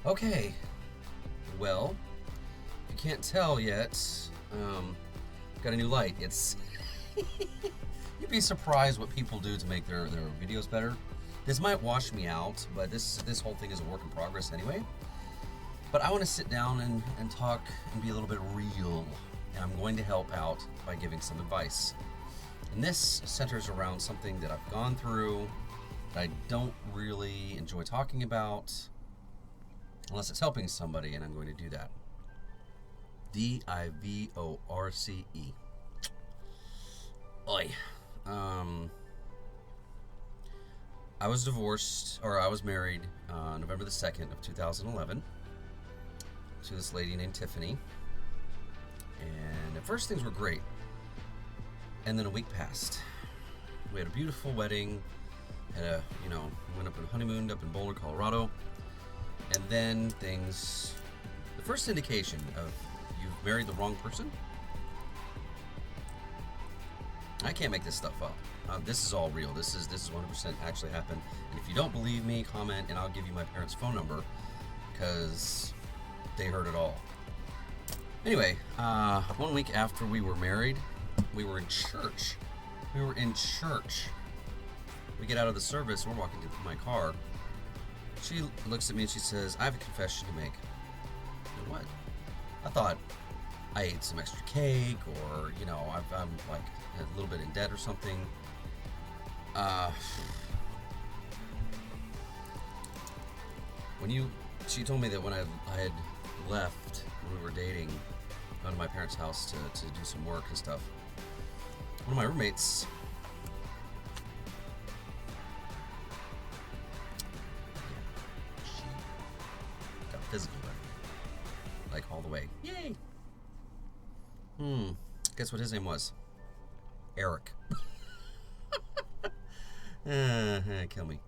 Okay, well, if you can't tell yet, got a new light. It's you'd be surprised what people do to make their videos better. This might wash me out, but this whole thing is a work in progress anyway. But I want to sit down and talk and be a little bit real, and I'm going to help out by giving some advice. And this centers around something that I've gone through that I don't really enjoy talking about unless it's helping somebody, and I'm going to do that. Divorce. Oi. Um, I was divorced, or I was married November the 2nd of 2011 to this lady named Tiffany. And at first things were great. And then a week passed. We had a beautiful wedding. Went up and honeymooned up in Boulder, Colorado. And then the first indication of you've married the wrong person. I can't make this stuff up. This is all real. This is 100% actually happened. And if you don't believe me, comment and I'll give you my parents' phone number because they heard it all. Anyway, 1 week after we were married, we were in church. We get out of the service, we're walking to my car. She looks at me and she says, I have a confession to make. What? I thought I ate some extra cake or, I'm like a little bit in debt or something. She told me that when I had left, when we were dating, gone to my parents' house to do some work and stuff, one of my roommates got physical with her. Like all the way. Yay! Guess what his name was? Eric. Kill me.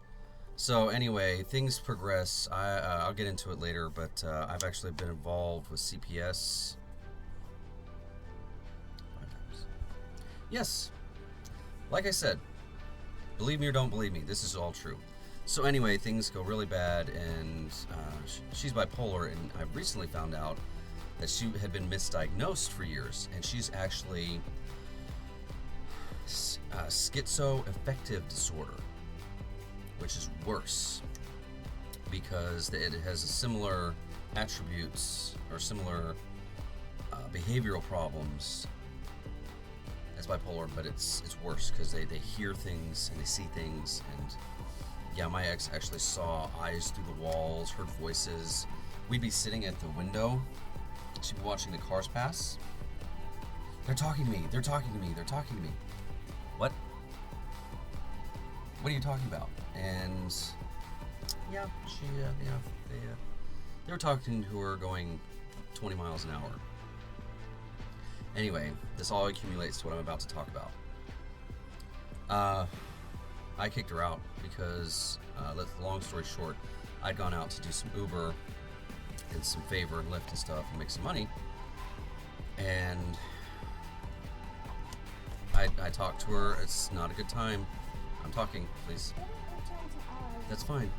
So anyway, things progress. I'll get into it later, but I've actually been involved with CPS 5 times. Yes, like I said, believe me or don't believe me, this is all true. So anyway, things go really bad, and she's bipolar, and I've recently found out that she had been misdiagnosed for years, and she's actually schizoaffective disorder, which is worse because it has similar attributes or similar behavioral problems as bipolar, but it's worse because they hear things and they see things. And yeah, my ex actually saw eyes through the walls, heard voices. We'd be sitting at the window, she'd be watching the cars pass. They're talking to me. What? What are you talking about? And yeah, they were talking to her going 20 miles an hour. Anyway, this all accumulates to what I'm about to talk about. I kicked her out because, long story short, I'd gone out to do some Uber and some Favor and Lyft and stuff and make some money. And I talked to her. It's not a good time. I'm talking, please. That's fine.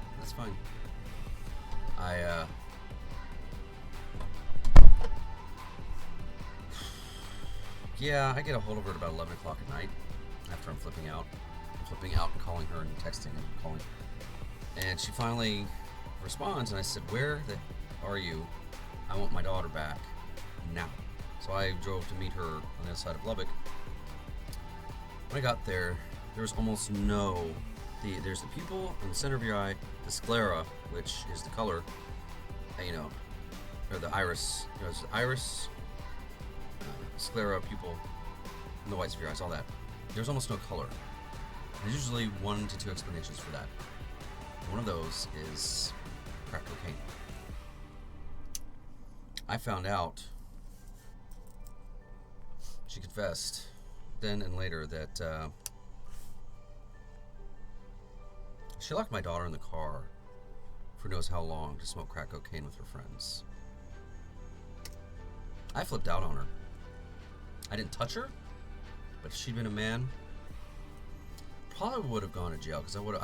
Yeah, I get a hold of her at about 11 o'clock at night after I'm flipping out. And calling her and texting and calling. And she finally responds, and I said, where the are you? I want my daughter back now. So I drove to meet her on the other side of Lubbock. When I got there was almost there's the pupil in the center of your eye, the sclera, which is the color, or the iris. There's the iris, sclera, pupil, and the whites of your eyes, all that. There's almost no color. There's usually 1 to 2 explanations for that. One of those is crack cocaine. I found out, she confessed then and later that she locked my daughter in the car for knows how long to smoke crack cocaine with her friends. I flipped out on her. I didn't touch her, but if she'd been a man, probably would have gone to jail because I would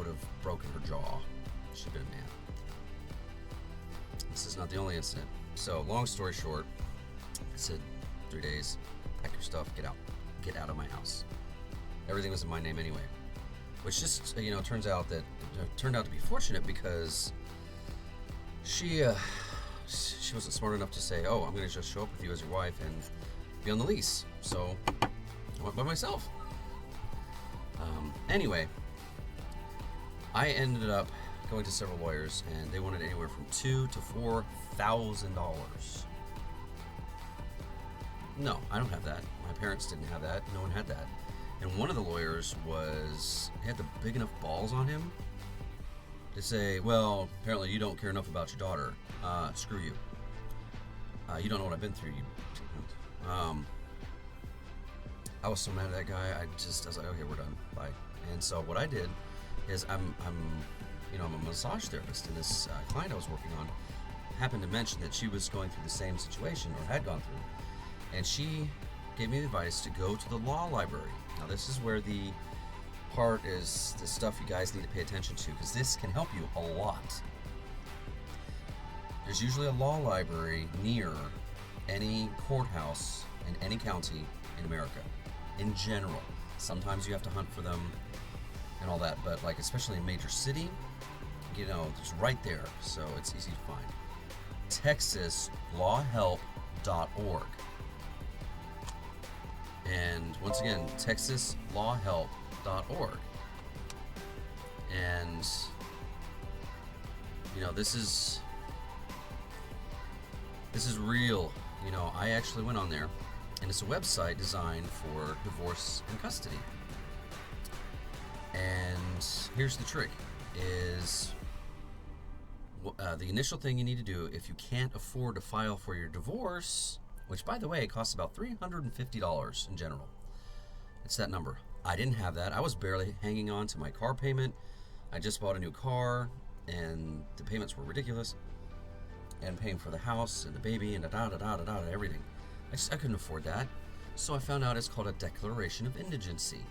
have broken her jaw if she'd been a man. This is not the only incident. So, long story short, I said, 3 days, pack your stuff, get out. Get out of my house. Everything was in my name anyway. Which just, turned out to be fortunate because she wasn't smart enough to say, oh, I'm going to just show up with you as your wife and be on the lease. So, I went by myself. Anyway, I ended up going to several lawyers, and they wanted anywhere from $2,000 to $4,000. No, I don't have that. My parents didn't have that. No one had that. And one of the lawyers had the big enough balls on him to say, well, apparently you don't care enough about your daughter. Screw you. You don't know what I've been through. I was so mad at that guy. I was like, okay, we're done. Bye. And so what I did is I'm a massage therapist, and this client I was working on happened to mention that she was going through the same situation, or had gone through, and she gave me the advice to go to the law library. Now this is where the part is the stuff you guys need to pay attention to, because this can help you a lot. There's usually a law library near any courthouse in any county in America, in general. Sometimes you have to hunt for them and all that, but like especially in a major city, it's right there, so it's easy to find. TexasLawHelp.org. And once again, TexasLawHelp.org. And this is real. I actually went on there, and it's a website designed for divorce and custody. And here's the trick: is the initial thing you need to do if you can't afford to file for your divorce, which, by the way, costs about $350 in general. It's that number. I didn't have that. I was barely hanging on to my car payment. I just bought a new car, and the payments were ridiculous. And paying for the house and the baby and everything. I couldn't afford that. So I found out it's called a Declaration of Indigency,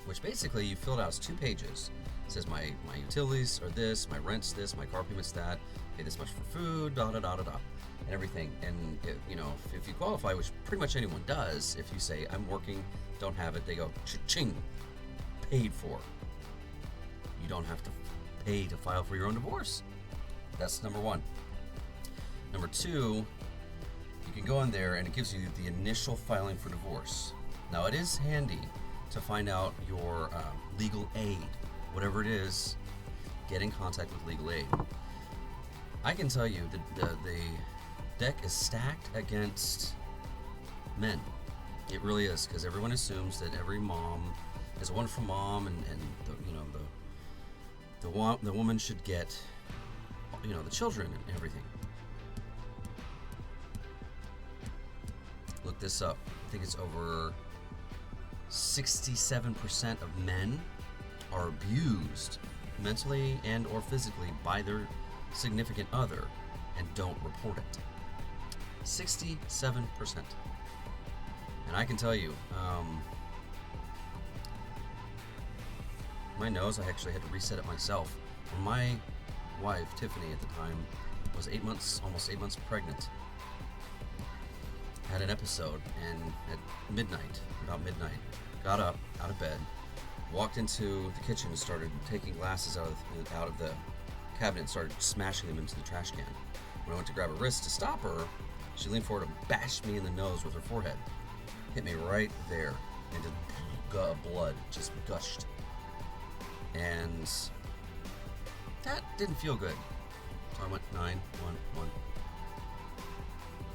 which basically you fill it out as 2 pages. It says my utilities are this, my rent's this, my car payment's that, pay this much for food, and everything. And if you qualify, which pretty much anyone does, if you say I'm working, don't have it, they go cha-ching, paid for. You don't have to pay to file for your own divorce. That's number 1. Number 2, you can go in there and it gives you the initial filing for divorce. Now it is handy to find out your legal aid, whatever it is. Get in contact with legal aid. I can tell you that the deck is stacked against men. It really is, because everyone assumes that every mom is a wonderful mom, and the woman should get the children and everything. Look this up. I think it's over 67% of men are abused mentally and or physically by their significant other and don't report it. 67%. And I can tell you, my nose, I actually had to reset it myself. When my wife, Tiffany, at the time, was almost 8 months pregnant, had an episode, and at about midnight, got up out of bed, walked into the kitchen and started taking glasses out of the cabinet and started smashing them into the trash can. When I went to grab her wrist to stop her, she leaned forward and bashed me in the nose with her forehead. Hit me right there, and blood just gushed. And that didn't feel good. So I went 911.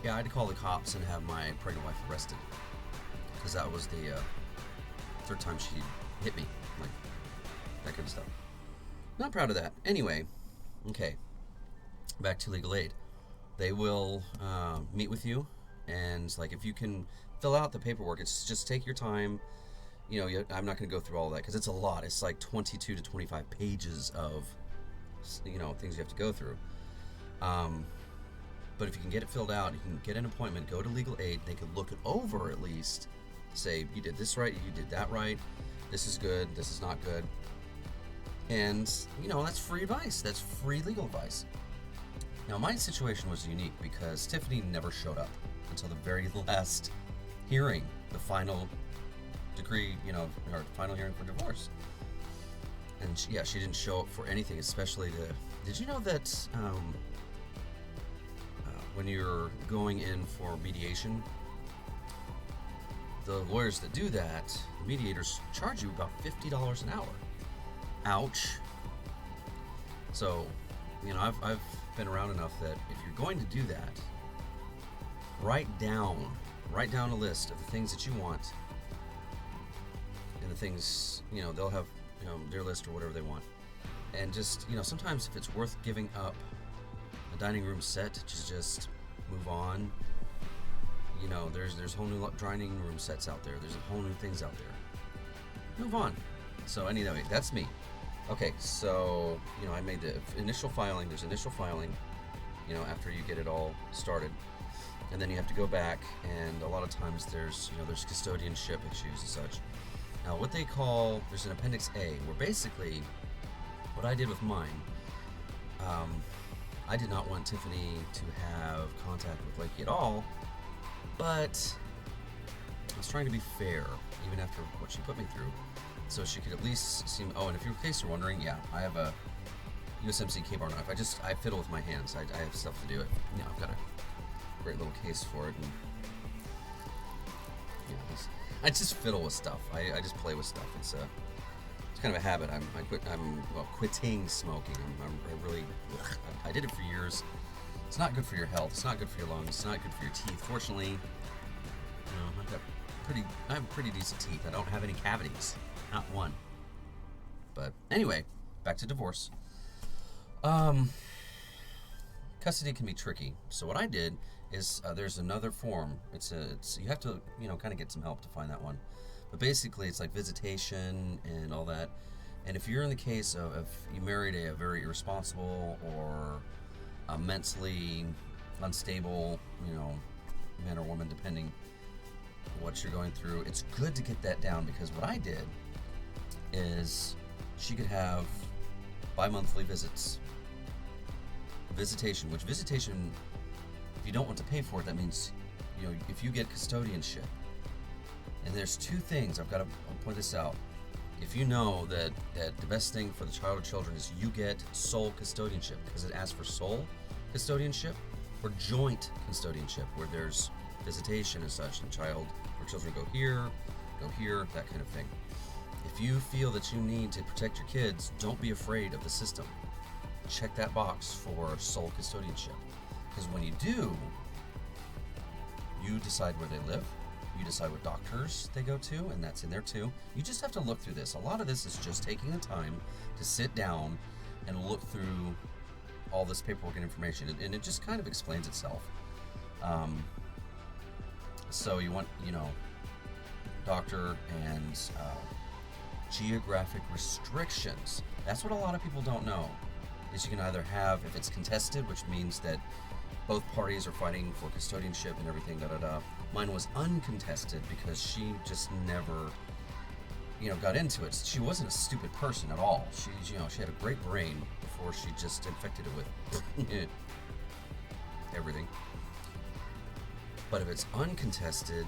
Yeah, I had to call the cops and have my pregnant wife arrested, because that was the 3rd time she hit me, like that kind of stuff. Not proud of that. Anyway, okay, back to legal aid. They will meet with you, and like if you can fill out the paperwork, it's just take your time. I'm not going to go through all of that because it's a lot. It's like 22 to 25 pages of things you have to go through. But if you can get it filled out, you can get an appointment, go to legal aid, they can look it over at least, say, you did this right, you did that right, this is good, this is not good. And, that's free advice. That's free legal advice. Now, my situation was unique because Tiffany never showed up until the very last hearing, the final decree, or final hearing for divorce. And she didn't show up for anything, especially to. Did you know that when you're going in for mediation, the lawyers that do that, the mediators, charge you about $50 an hour. Ouch. So, I've been around enough that if you're going to do that, write down a list of the things that you want, and the things, they'll have, their list or whatever they want. And just, sometimes if it's worth giving up a dining room set to just move on, there's whole new dining room sets out there. There's whole new things out there. Move on. So anyway, that's me. Okay, so, I made the initial filing. There's initial filing, after you get it all started. And then you have to go back, and a lot of times there's custodianship issues and such. Now, what they call, there's an Appendix A, where basically, what I did with mine, I did not want Tiffany to have contact with Lakey at all, but I was trying to be fair, even after what she put me through, so she could at least seem. Oh, and if in case you're wondering, yeah, I have a USMC K-bar knife. I fiddle with my hands. I have stuff to do. I've got a great little case for it, and I just fiddle with stuff. I just play with stuff. It's kind of a habit. I'm quitting smoking. I did it for years. It's not good for your health. It's not good for your lungs. It's not good for your teeth. Fortunately, I have pretty decent teeth. I don't have any cavities, not one. But anyway, back to divorce. Custody can be tricky. So what I did is there's another form. It's you have to kind of get some help to find that one. But basically, it's like visitation and all that. And if you're in the case of if you married a very irresponsible or a mentally unstable, man or woman, depending what you're going through, it's good to get that down, because what I did is she could have bi-monthly visits. Visitation, if you don't want to pay for it, that means, if you get custodianship, and there's two things, I'll point this out. If you know that the best thing for the child or children is you get sole custodianship, because it asks for sole custodianship or joint custodianship, where there's visitation and such, and child or children go here, that kind of thing. If you feel that you need to protect your kids, don't be afraid of the system. Check that box for sole custodianship, because when you do, you decide where they live, you decide what doctors they go to, and that's in there too. You just have to look through this. A lot of this is just taking the time to sit down and look through all this paperwork and information, and it just kind of explains itself. So you want, doctor and geographic restrictions. That's what a lot of people don't know, is you can either have, if it's contested, which means that both parties are fighting for custodianship and everything, Mine was uncontested because she just never, got into it. She wasn't a stupid person at all. She had a great brain before she just infected it with everything. But if it's uncontested,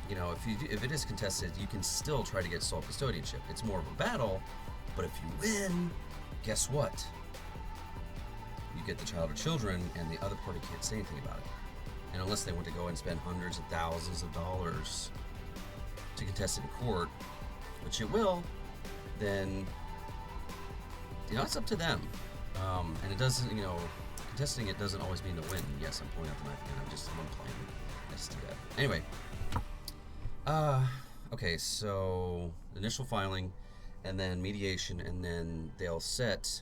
if it is contested, you can still try to get sole custodianship. It's more of a battle, but if you win, guess what? You get the child or children, and the other party can't say anything about it. And unless they want to go and spend hundreds of thousands of dollars to contest it in court, which it will, then, it's up to them. And it doesn't, contesting it doesn't always mean to win. Yes, I'm pulling out the knife again. I'm playing. I just do that. Anyway. Okay, so initial filing, and then mediation, and then they'll set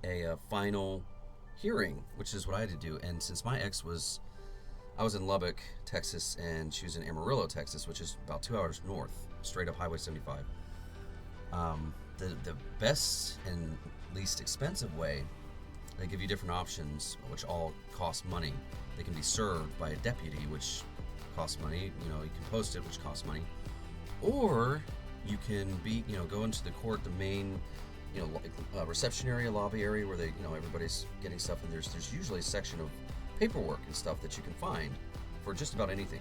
a final hearing, which is what I had to do. And since my ex I was in Lubbock, Texas, and she was in Amarillo, Texas, which is about 2 hours north, straight up Highway 75. The best and least expensive way, they give you different options, which all cost money. They can be served by a deputy, which costs money. You can post it, which costs money. Or you can go into the court, the main reception area, lobby area where everybody's getting stuff, and there's usually a section of paperwork and stuff that you can find for just about anything,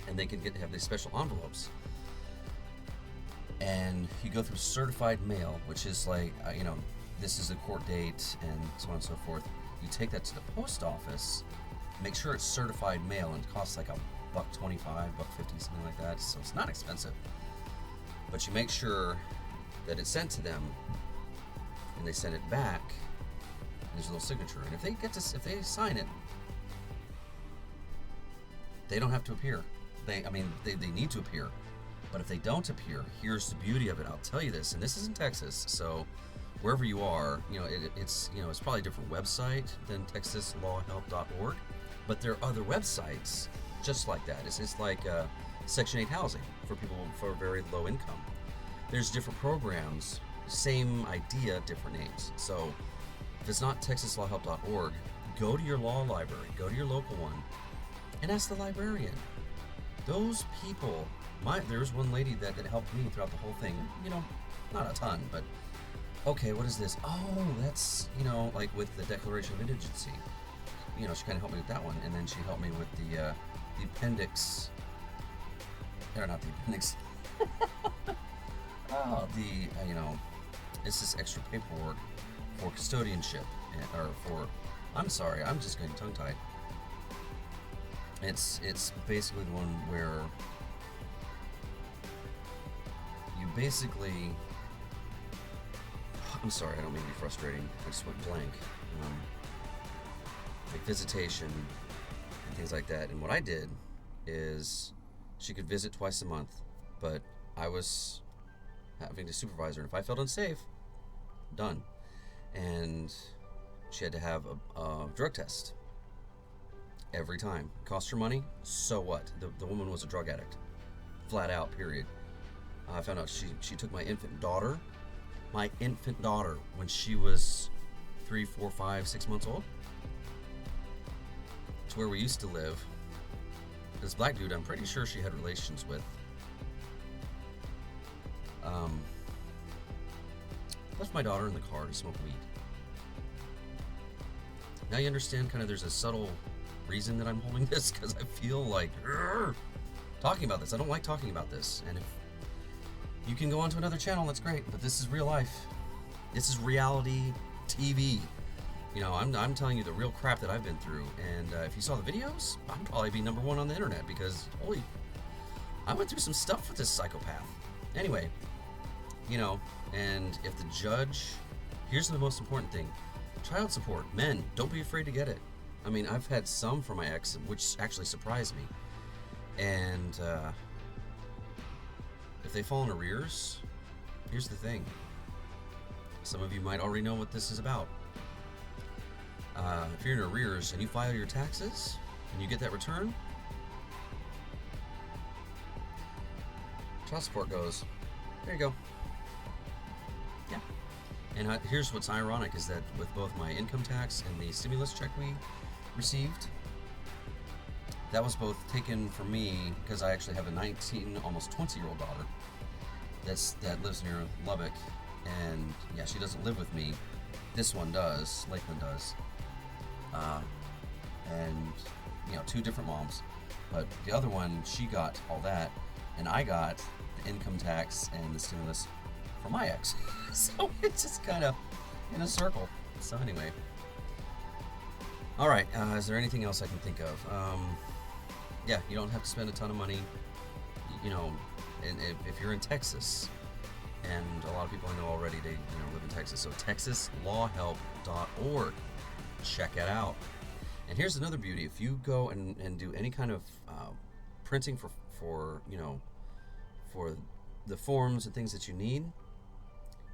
and they can have these special envelopes, and you go through certified mail, which is like this is a court date and so on and so forth. You take that to the post office, make sure it's certified mail, and it costs like $1.25, $1.50, something like that. So it's not expensive. But you make sure that it's sent to them, and they send it back. And there's a little signature, and if they sign it, they don't have to appear. They need to appear. But if they don't appear, here's the beauty of it. I'll tell you this, and this is in Texas, so wherever you are, it's probably a different website than texaslawhelp.org, but there are other websites just like that. It's like Section 8 housing for people for very low income. There's different programs, same idea, different names. So if it's not texaslawhelp.org, go to your law library, go to your local one, and ask the librarian. Those people, there's one lady that helped me throughout the whole thing. Not a ton, but okay, what is this? Oh, that's, like with the Declaration of Indigency. She kind of helped me with that one, and then she helped me with the appendix, or not the appendix. It's this extra paperwork for custodianship, I'm sorry, I'm just getting tongue-tied. It's basically the one where you basically, I'm sorry, I don't mean to be frustrating, I just went blank. Like visitation and things like that. And what I did is she could visit twice a month, but I was having to supervise her, and if I felt unsafe, done. And she had to have a drug test every time. Cost her money, so what? The woman was a drug addict, flat out, period. I found out she took my infant daughter when she was 3, 4, 5, 6 months old, to where we used to live. This black dude, I'm pretty sure she had relations with. Left my daughter in the car to smoke weed. Now you understand there's a subtle reason that I'm holding this, because I feel like talking about this. I don't like talking about this, and if you can go on to another channel, that's great, but this is real life. This is reality TV. I'm telling you the real crap that I've been through, and if you saw the videos, I'd probably be #1 on the internet, because I went through some stuff with this psychopath. Anyway, and if the judge, here's the most important thing: child support. Men, don't be afraid to get it. I've had some from my ex, which actually surprised me, and if they fall in arrears, here's the thing. Some of you might already know what this is about. If you're in arrears and you file your taxes and you get that return, child support goes, there you go. Yeah. And here's what's ironic is that with both my income tax and the stimulus check we received, that was both taken from me because I actually have a 19, almost 20-year-old daughter that lives near Lubbock, and yeah, she doesn't live with me. This one does, Lakeland does, and 2 different moms. But the other one, she got all that, and I got the income tax and the stimulus from my ex. So it's just kind of in a circle. So anyway, all right. Is there anything else I can think of? Yeah, you don't have to spend a ton of money. And if you're in Texas, and a lot of people I know already, they live in Texas. So texaslawhelp.org. Check it out. And here's another beauty: if you go and do any kind of printing for the forms and things that you need,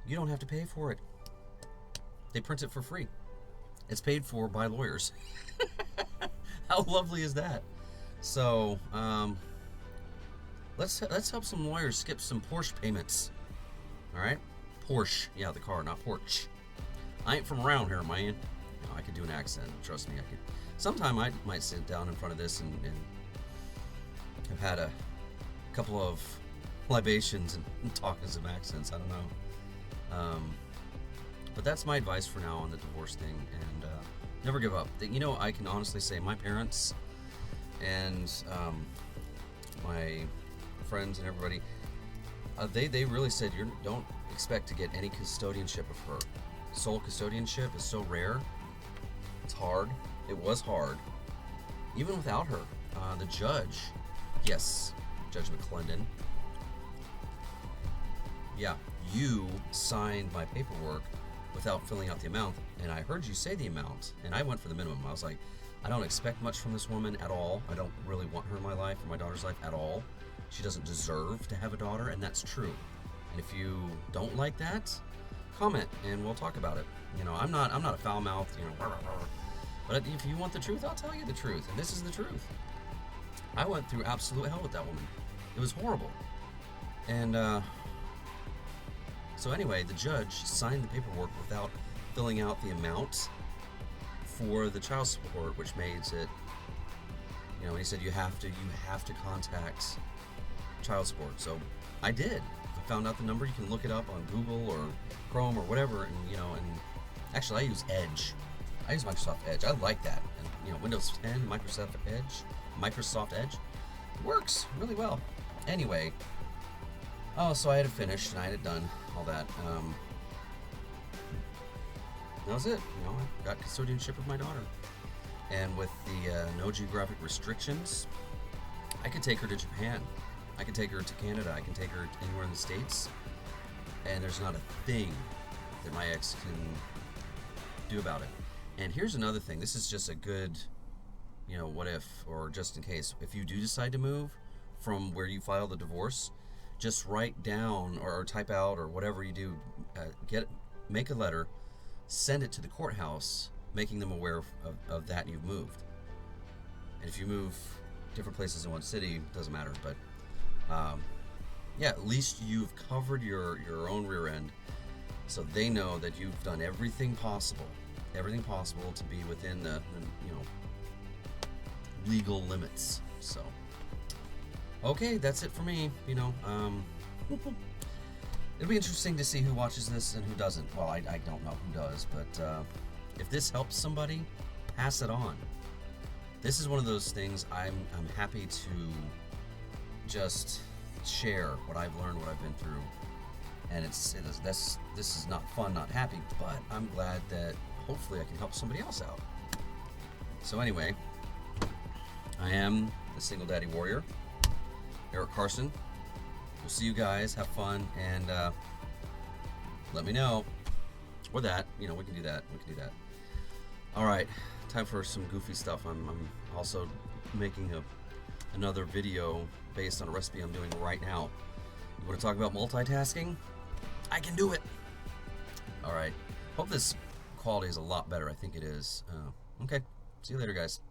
you don't have to pay for it. They print it for free. It's paid for by lawyers. How lovely is that? So let's help some lawyers skip some Porsche payments. All right, Porsche, yeah, the car, not Porsche. I ain't from around here, man. I could do an accent. Trust me, I could. Sometime I might sit down in front of this and have had a couple of libations and talk in some accents. I don't know. But that's my advice for now on the divorce thing, and never give up. You know, I can honestly say my parents and my friends and everybody, they really said, you don't expect to get any custodianship of her. Sole custodianship is so rare. It's hard. It was hard. Even without her. The judge, yes, Judge McClendon, yeah, you signed my paperwork without filling out the amount, and I heard you say the amount, and I went for the minimum. I was like, I don't expect much from this woman at all. I don't really want her in my life or my daughter's life at all. She doesn't deserve to have a daughter, and that's true. And if you don't like that, comment and we'll talk about it. You know, I'm not a foul mouth, you know, but if you want the truth, I'll tell you the truth, and this is the truth. I went through absolute hell with that woman. It was horrible. And so anyway, the judge signed the paperwork without filling out the amount for the child support, which makes it, you know, he said you have to contact child support. So I did. I found out the number. You can look it up on Google or Chrome or whatever, and you know, and actually I use Edge. I use Microsoft Edge. I like that. And you know, Windows 10, Microsoft Edge works really well. Anyway, so I had it finished and I had it done, all that. That was it. You know, I got custodianship of my daughter, and with the no geographic restrictions, I could take her to Japan. I can take her to Canada. I can take her anywhere in the States, and there's not a thing that my ex can do about it. And here's another thing. This is just a good, you know, what if, or just in case. If you do decide to move from where you filed the divorce, just write down or type out or whatever you do, make a letter, send it to the courthouse, making them aware of that you've moved. And if you move different places in one city, it doesn't matter. But yeah, at least you've covered your own rear end, so they know that you've done everything possible to be within the you know, legal limits. So okay, that's it for me. You know, it'll be interesting to see who watches this and who doesn't. Well, I don't know who does, but if this helps somebody, pass it on. This is one of those things I'm happy to just share what I've learned, what I've been through, and this is not fun, not happy, but I'm glad that hopefully I can help somebody else out. So anyway, I am the Single Daddy Warrior, Eric Carson. We'll see you guys. Have fun, and let me know. Or that, you know, we can do that. All right, time for some goofy stuff. I'm also making another video based on a recipe I'm doing right now. You want to talk about multitasking? I can do it. All right. Hope this quality is a lot better. I think it is. Okay. See you later, guys.